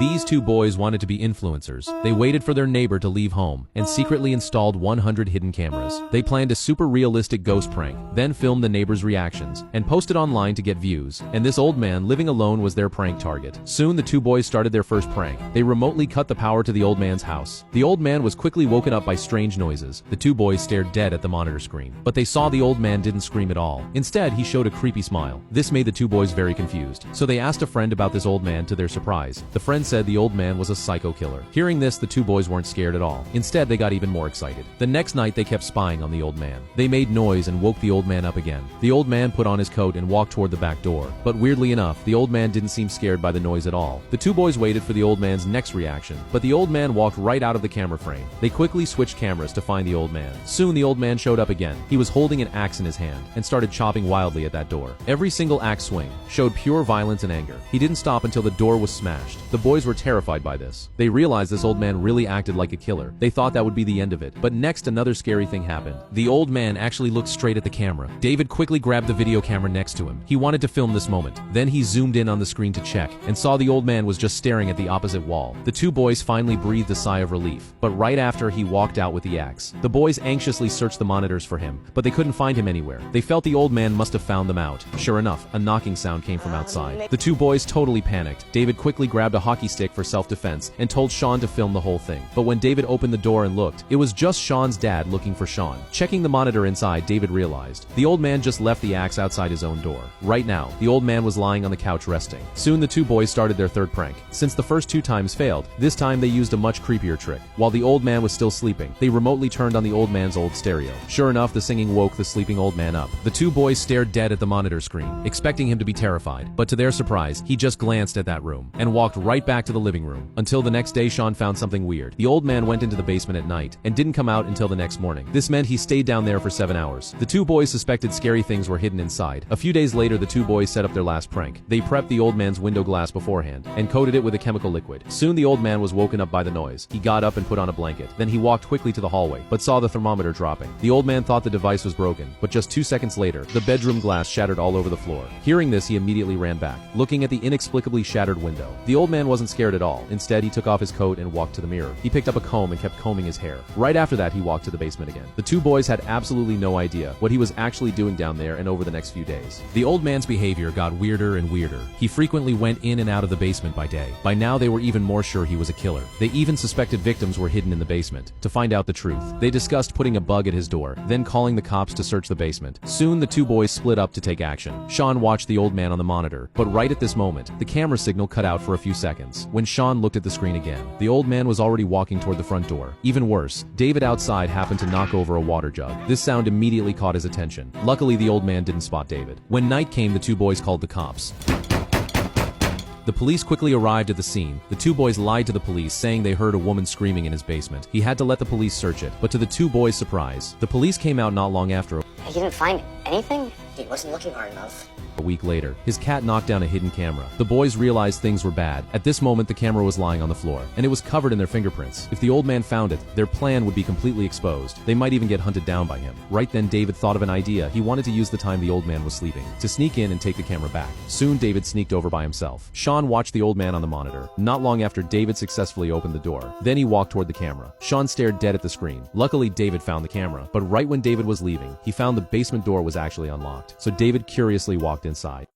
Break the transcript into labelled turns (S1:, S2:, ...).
S1: These two boys wanted to be influencers. They waited for their neighbor to leave home and secretly installed 100 hidden cameras. They planned a super realistic ghost prank, then filmed the neighbor's reactions and posted online to get views. And this old man living alone was their prank target. Soon the two boys started their first prank. They remotely cut the power to the old man's house. The old man was quickly woken up by strange noises. The two boys stared dead at the monitor screen, but they saw the old man didn't scream at all. Instead, he showed a creepy smile. This made the two boys very confused. So they asked a friend about this old man. To their surprise, the friend said the old man was a psycho killer. Hearing this, the two boys weren't scared at all. Instead, they got even more excited. The next night, they kept spying on the old man. They made noise and woke the old man up again. The old man put on his coat and walked toward the back door. But weirdly enough, the old man didn't seem scared by the noise at all. The two boys waited for the old man's next reaction, but the old man walked right out of the camera frame. They quickly switched cameras to find the old man. Soon the old man showed up again. He was holding an axe in his hand and started chopping wildly at that door. Every single axe swing showed pure violence and anger. He didn't stop until the door was smashed. The boys were terrified by this. They realized this old man really acted like a killer. They thought that would be the end of it. But next, another scary thing happened. The old man actually looked straight at the camera. David quickly grabbed the video camera next to him. He wanted to film this moment. Then he zoomed in on the screen to check and saw the old man was just staring at the opposite wall. The two boys finally breathed a sigh of relief. But right after, he walked out with the axe. The boys anxiously searched the monitors for him, but they couldn't find him anywhere. They felt the old man must have found them out. Sure enough, a knocking sound came from outside. The two boys totally panicked. David quickly grabbed a hockey stick for self-defense and told Sean to film the whole thing. But when David opened the door and looked, it was just Sean's dad looking for Sean. Checking the monitor inside, David realized the old man just left the axe outside his own door. Right now, the old man was lying on the couch resting. Soon the two boys started their third prank. Since the first two times failed, this time they used a much creepier trick. While the old man was still sleeping, they remotely turned on the old man's old stereo. Sure enough, the singing woke the sleeping old man up. The two boys stared dead at the monitor screen, expecting him to be terrified. But to their surprise, he just glanced at that room and walked right back to the living room. Until the next day, Sean found something weird. The old man went into the basement at night and didn't come out until the next morning. This meant he stayed down there for 7 hours. The two boys suspected scary things were hidden inside. A few days later, the two boys set up their last prank. They prepped the old man's window glass beforehand and coated it with a chemical liquid. Soon the old man was woken up by the noise. He got up and put on a blanket. Then he walked quickly to the hallway, but saw the thermometer dropping. The old man thought the device was broken, but just 2 seconds later, the bedroom glass shattered all over the floor. Hearing this, he immediately ran back, looking at the inexplicably shattered window. The old man wasn't scared at all. Instead, he took off his coat and walked to the mirror. He picked up a comb and kept combing his hair. Right after that, he walked to the basement again. The two boys had absolutely no idea what he was actually doing down there and over the next few days. The old man's behavior got weirder and weirder. He frequently went in and out of the basement by day. By now, they were even more sure he was a killer. They even suspected victims were hidden in the basement. To find out the truth, they discussed putting a bug at his door, then calling the cops to search the basement. Soon, the two boys split up to take action. Sean watched the old man on the monitor, but right at this moment, the camera signal cut out for a few seconds. When Sean looked at the screen again, the old man was already walking toward the front door. Even worse, David outside happened to knock over a water jug. This sound immediately caught his attention. Luckily, the old man didn't spot David. When night came, the two boys called the cops. The police quickly arrived at the scene. The two boys lied to the police, saying they heard a woman screaming in his basement. He had to let the police search it, but to the two boys' surprise, the police came out not long after.
S2: You didn't find anything? He wasn't looking hard enough.
S1: A week later, his cat knocked down a hidden camera. The boys realized things were bad. At this moment, the camera was lying on the floor, and it was covered in their fingerprints. If the old man found it, their plan would be completely exposed. They might even get hunted down by him. Right then, David thought of an idea. He wanted to use the time the old man was sleeping to sneak in and take the camera back. Soon, David sneaked over by himself. Sean watched the old man on the monitor. Not long after, David successfully opened the door. Then he walked toward the camera. Sean stared dead at the screen. Luckily, David found the camera, but right when David was leaving, he found the basement door was actually unlocked. So David curiously walked inside.